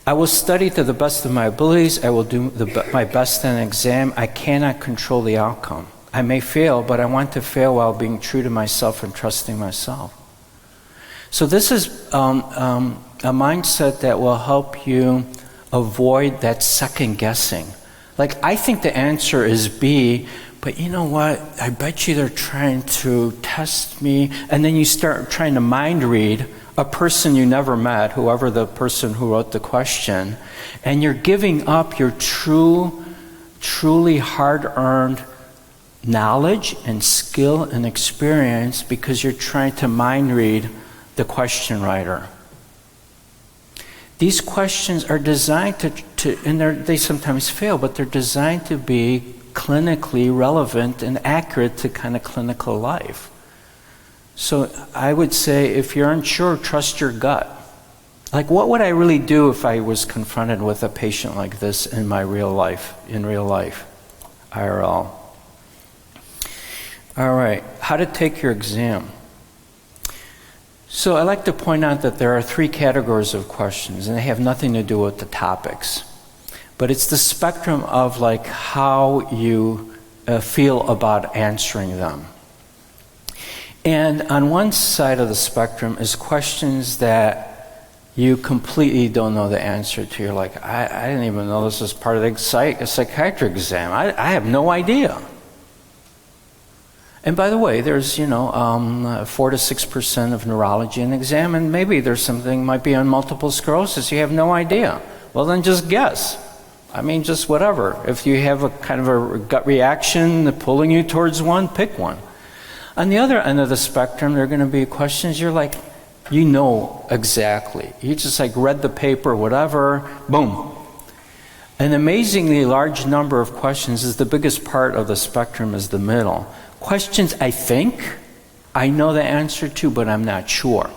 I will study to the best of my abilities. I will do my best in an exam. I cannot control the outcome. I may fail, but I want to fail while being true to myself and trusting myself. So this is a mindset that will help you avoid that second guessing. Like, I think the answer is B, but you know what? I bet you they're trying to test me. And then you start trying to mind read a person you never met, whoever the person who wrote the question, and you're giving up your truly hard-earned knowledge and skill and experience because you're trying to mind read the question writer. These questions are designed to and they sometimes fail, but they're designed to be clinically relevant and accurate to kind of clinical life. So I would say, if you're unsure, trust your gut. Like, what would I really do if I was confronted with a patient like this in my real life, IRL? All right, how to take your exam. So I like to point out that there are 3 categories of questions, and they have nothing to do with the topics. But it's the spectrum of like how you feel about answering them. And on one side of the spectrum is questions that you completely don't know the answer to. You're like, I didn't even know this was part of the psychiatry exam. I have no idea. And by the way, there's 4 to 6% of neurology in the exam, and maybe there's something might be on multiple sclerosis. You have no idea. Well, then just guess. I mean, just whatever. If you have a kind of a gut reaction pulling you towards one, pick one. On the other end of the spectrum, there are going to be questions you're like, you know exactly. You just like read the paper, whatever, boom. An amazingly large number of questions is the biggest part of the spectrum is the middle. Questions I think I know the answer to, but I'm not sure.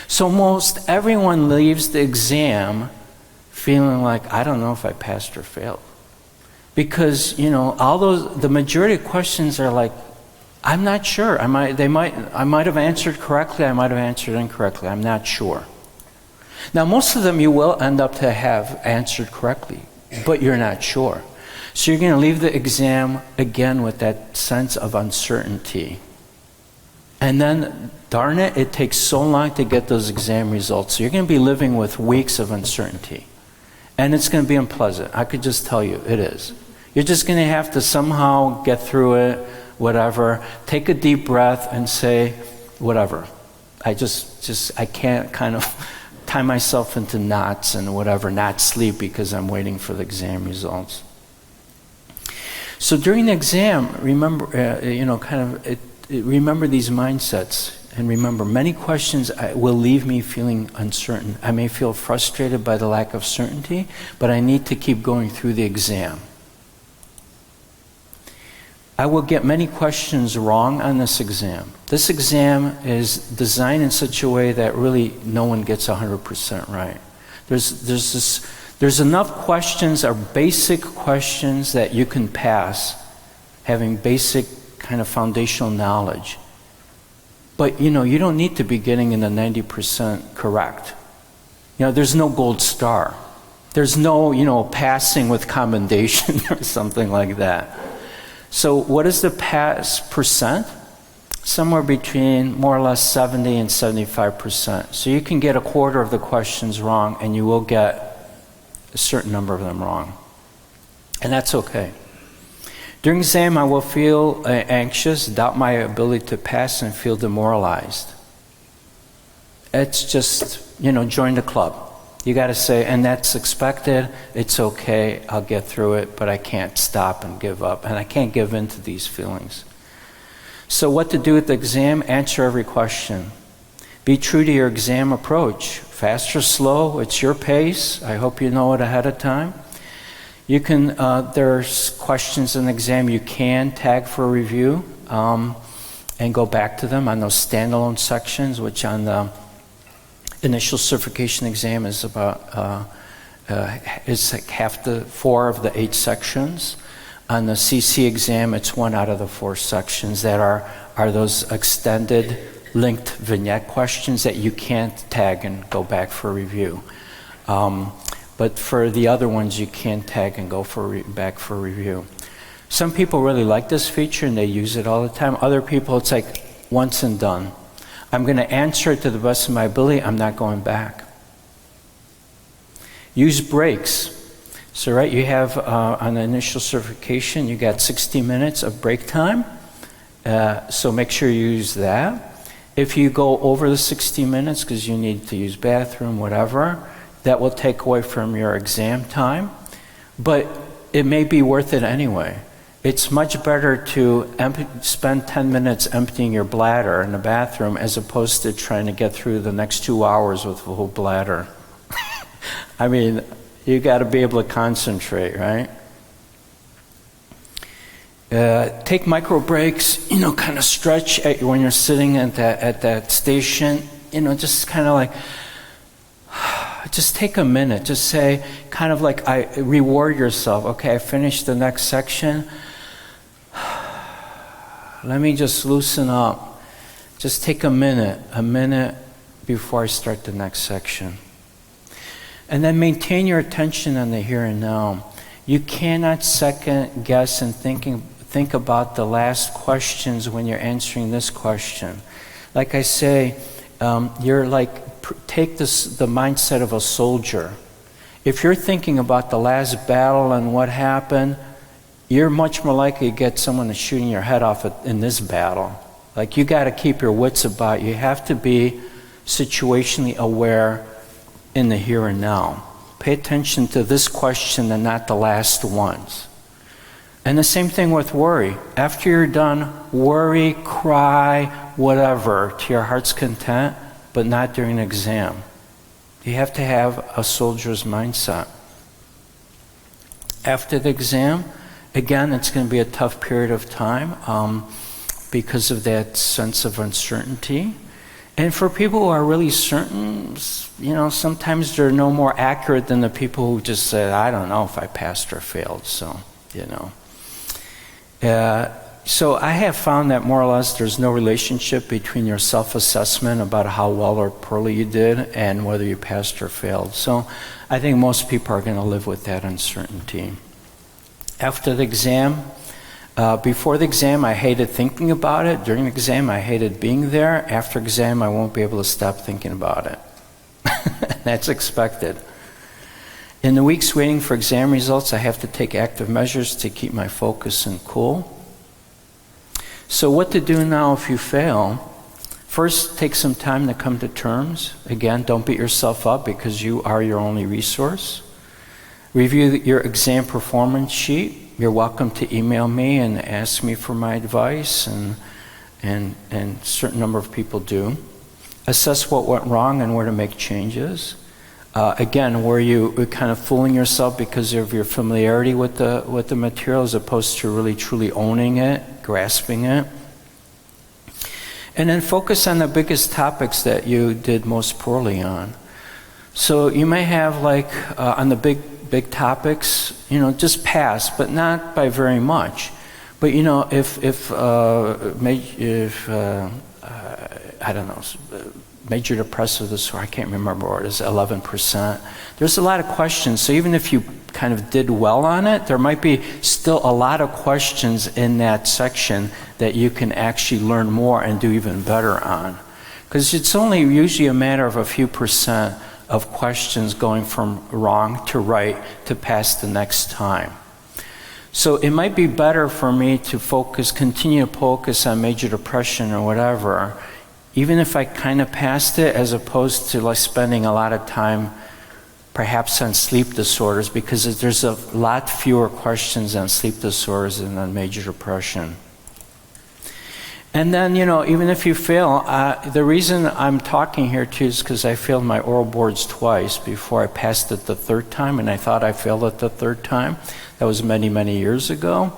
So most everyone leaves the exam feeling like, I don't know if I passed or failed. Because, the majority of questions are like, I'm not sure. I might have answered correctly, I might have answered incorrectly, I'm not sure. Now, most of them you will end up to have answered correctly, but you're not sure. So you're going to leave the exam again with that sense of uncertainty. And then, darn it, it takes so long to get those exam results. So you're going to be living with weeks of uncertainty. And it's going to be unpleasant. I could just tell you, it is. You're just going to have to somehow get through it, whatever. Take a deep breath and say, whatever. I can't kind of tie myself into knots and whatever, not sleep because I'm waiting for the exam results. So during the exam, remember, remember these mindsets. And remember, many questions will leave me feeling uncertain. I may feel frustrated by the lack of certainty, but I need to keep going through the exam. I will get many questions wrong on this exam. This exam is designed in such a way that really no one gets 100% right. There's enough questions, or basic questions, that you can pass, having basic kind of foundational knowledge. But you don't need to be getting in the 90% correct. There's no gold star. There's no, passing with commendation or something like that. So what is the pass percent? Somewhere between more or less 70 and 75%. So you can get a quarter of the questions wrong, and you will get a certain number of them wrong. And that's okay. During exam, I will feel anxious, doubt my ability to pass, and feel demoralized. It's just, join the club. You got to say, and that's expected, it's okay, I'll get through it, but I can't stop and give up, and I can't give in to these feelings. So what to do with the exam? Answer every question. Be true to your exam approach. Fast or slow, it's your pace. I hope you know it ahead of time. You can, there's questions in the exam you can tag for review and go back to them on those standalone sections, which on the initial certification exam is about, it's like half the 4 of the 8 sections. On the CC exam, it's 1 out of the 4 sections that are those extended linked vignette questions that you can't tag and go back for review. But for the other ones, you can tag and go back for review. Some people really like this feature and they use it all the time. Other people, it's like once and done. I'm going to answer it to the best of my ability. I'm not going back. Use breaks. So, right, you have on the initial certification, you got 60 minutes of break time. So make sure you use that. If you go over the 60 minutes because you need to use bathroom, whatever, that will take away from your exam time. But it may be worth it anyway. It's much better to spend 10 minutes emptying your bladder in the bathroom as opposed to trying to get through the next 2 hours with a full bladder. I mean, you got to be able to concentrate, right? Take micro breaks, kind of stretch when you're sitting at that station, just kind of like, just take a minute, just say, kind of like, reward yourself. Okay, I finished the next section. Let me just loosen up. Just take a minute before I start the next section. And then maintain your attention on the here and now. You cannot second guess and think about the last questions when you're answering this question. Like I say, you're like, take the mindset of a soldier. If you're thinking about the last battle and what happened, you're much more likely to get someone that's shooting your head off in this battle. Like, you got to keep your wits about you. You have to be situationally aware in the here and now. Pay attention to this question and not the last ones. And the same thing with worry. After you're done, worry, cry, whatever, to your heart's content, but not during an exam. You have to have a soldier's mindset. After the exam, again, it's going to be a tough period of time because of that sense of uncertainty. And for people who are really certain, sometimes they're no more accurate than the people who just said, I don't know if I passed or failed, so. So I have found that more or less there's no relationship between your self-assessment about how well or poorly you did and whether you passed or failed. So I think most people are going to live with that uncertainty. After the exam, before the exam, I hated thinking about it. During the exam, I hated being there. After exam, I won't be able to stop thinking about it. That's expected. In the weeks waiting for exam results, I have to take active measures to keep my focus and cool. So what to do now if you fail? First, take some time to come to terms. Again, don't beat yourself up because you are your only resource. Review your exam performance sheet. You're welcome to email me and ask me for my advice, and a certain number of people do. Assess what went wrong and where to make changes. Again, were you kind of fooling yourself because of your familiarity with the material as opposed to really truly owning it, grasping it? And then focus on the biggest topics that you did most poorly on. So you may have on the big topics, just pass, but not by very much. But if I don't know, major depressive disorder, I can't remember what it is, 11%. There's a lot of questions, so even if you kind of did well on it, there might be still a lot of questions in that section that you can actually learn more and do even better on. Because it's only usually a matter of a few percent of questions going from wrong to right to pass the next time. So it might be better for me to continue to focus on major depression or whatever, even if I kind of passed it, as opposed to spending a lot of time perhaps on sleep disorders, because there's a lot fewer questions on sleep disorders than on major depression. And then, even if you fail, the reason I'm talking here too is because I failed my oral boards twice before I passed it the third time, and I thought I failed it the third time. That was many, many years ago.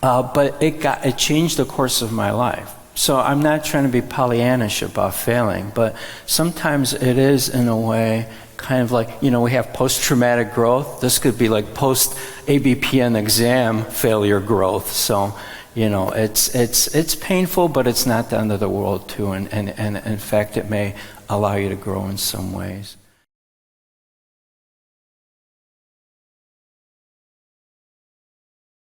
But it changed the course of my life. So I'm not trying to be Pollyannish about failing, but sometimes it is, in a way, kind of like, we have post-traumatic growth. This could be like post-ABPN exam failure growth. So, it's painful, but it's not the end of the world too. And in fact, it may allow you to grow in some ways.